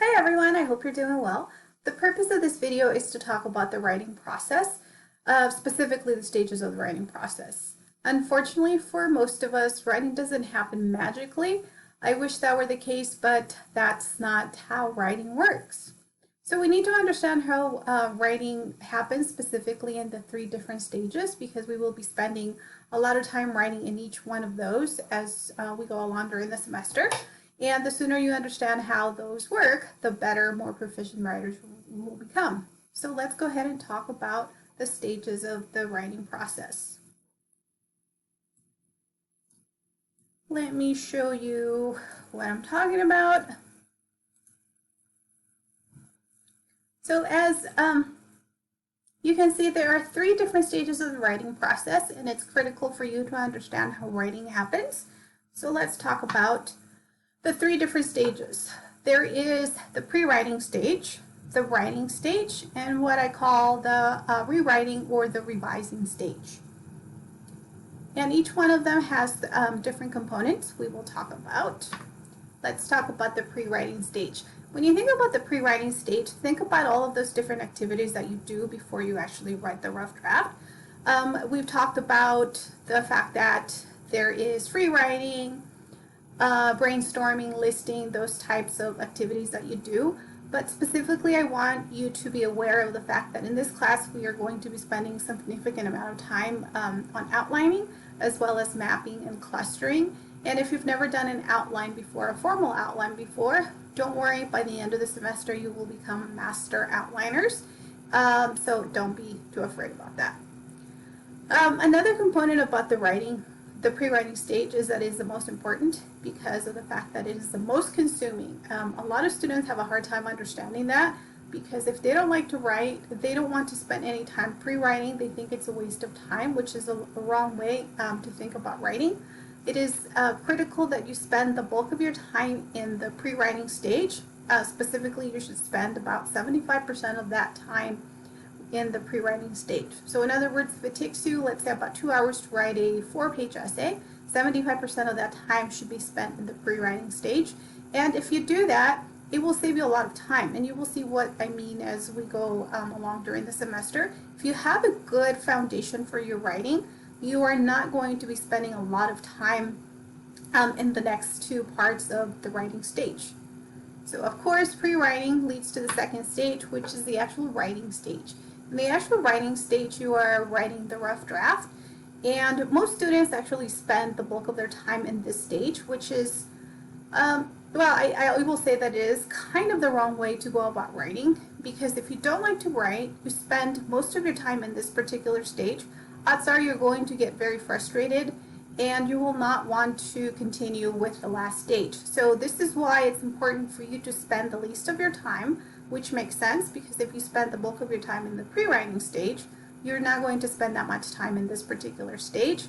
Hi everyone, I hope you're doing well. The purpose of this video is to talk about the writing process, specifically the stages of the writing process. Unfortunately, for most of us, writing doesn't happen magically. I wish that were the case, but that's not how writing works. So we need to understand how writing happens specifically in the three different stages, because we will be spending a lot of time writing in each one of those as we go along during the semester. And the sooner you understand how those work, the better, more proficient writers will become. So let's go ahead and talk about the stages of the writing process. Let me show you what I'm talking about. So as you can see, there are three different stages of the writing process, and it's critical for you to understand how writing happens. So let's talk about the three different stages. There is the pre-writing stage, the writing stage, and what I call the rewriting or the revising stage. And each one of them has different components we will talk about. Let's talk about the pre-writing stage. When you think about the pre-writing stage, think about all of those different activities that you do before you actually write the rough draft. We've talked about the fact that there is free writing, brainstorming, listing, those types of activities that you do. But specifically, I want you to be aware of the fact that in this class, we are going to be spending a significant amount of time on outlining, as well as mapping and clustering. And if you've never done an outline before, a formal outline before, don't worry, by the end of the semester, you will become master outliners. So don't be too afraid about that. Another component about the pre-writing stage is that it is the most important because of the fact that it is the most consuming. A lot of students have a hard time understanding that because if they don't like to write, they don't want to spend any time pre-writing. They think it's a waste of time, which is a wrong way to think about writing. It is critical that you spend the bulk of your time in the pre-writing stage. Specifically, you should spend about 75% of that time in the pre-writing stage. So in other words, if it takes you, let's say, about 2 hours to write a 4-page essay, 75% of that time should be spent in the pre-writing stage. And if you do that, it will save you a lot of time. And you will see what I mean as we go along during the semester. If you have a good foundation for your writing, you are not going to be spending a lot of time in the next two parts of the writing stage. So of course, pre-writing leads to the second stage, which is the actual writing stage. In the actual writing stage, you are writing the rough draft, and most students actually spend the bulk of their time in this stage, which is, I will say that it is kind of the wrong way to go about writing, because if you don't like to write, you spend most of your time in this particular stage, odds are you're going to get very frustrated and you will not want to continue with the last stage. So this is why it's important for you to spend the least of your time, which makes sense because if you spend the bulk of your time in the pre-writing stage, you're not going to spend that much time in this particular stage.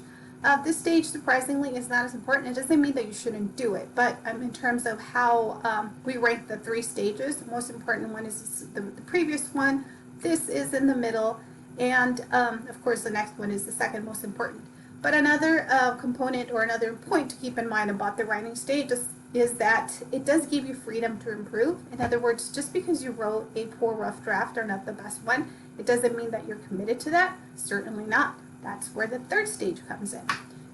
This stage, surprisingly, is not as important. It doesn't mean that you shouldn't do it, but in terms of how we rank the three stages, the most important one is the previous one. This is in the middle, and of course the next one is the second most important. But another component or another point to keep in mind about the writing stage is that it does give you freedom to improve. In other words, just because you wrote a poor rough draft or not the best one, it doesn't mean that you're committed to that. Certainly not. That's where the third stage comes in.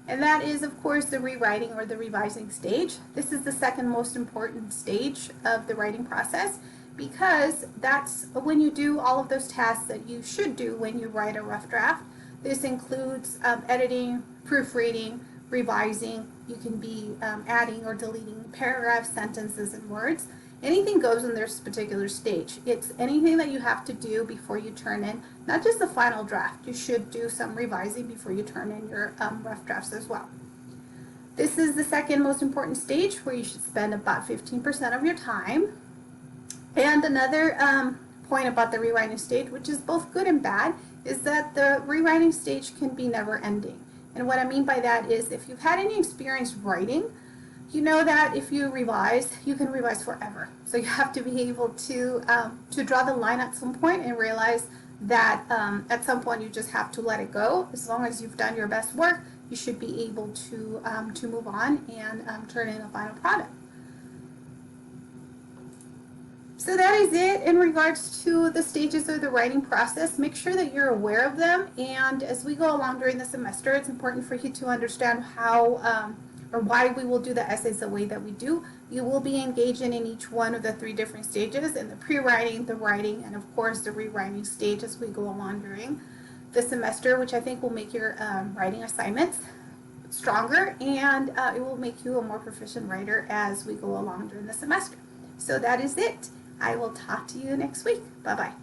And that is, of course, the rewriting or the revising stage. This is the second most important stage of the writing process because that's when you do all of those tasks that you should do when you write a rough draft. This includes editing, proofreading, revising. You can be adding or deleting paragraphs, sentences, and words. Anything goes in this particular stage. It's anything that you have to do before you turn in, not just the final draft. You should do some revising before you turn in your rough drafts as well. This is the second most important stage where you should spend about 15% of your time. And another point about the rewriting stage, which is both good and bad, is that the rewriting stage can be never ending. And what I mean by that is if you've had any experience writing, you know that if you revise, you can revise forever. So you have to be able to draw the line at some point and realize that at some point you just have to let it go. As long as you've done your best work, you should be able to move on and turn in a final product. So that is it in regards to the stages of the writing process. Make sure that you're aware of them, and as we go along during the semester, it's important for you to understand how or why we will do the essays the way that we do. You will be engaging in each one of the three different stages, in the pre-writing, the writing, and of course the rewriting stage as we go along during the semester, which I think will make your writing assignments stronger, and it will make you a more proficient writer as we go along during the semester. So that is it. I will talk to you next week. Bye-bye.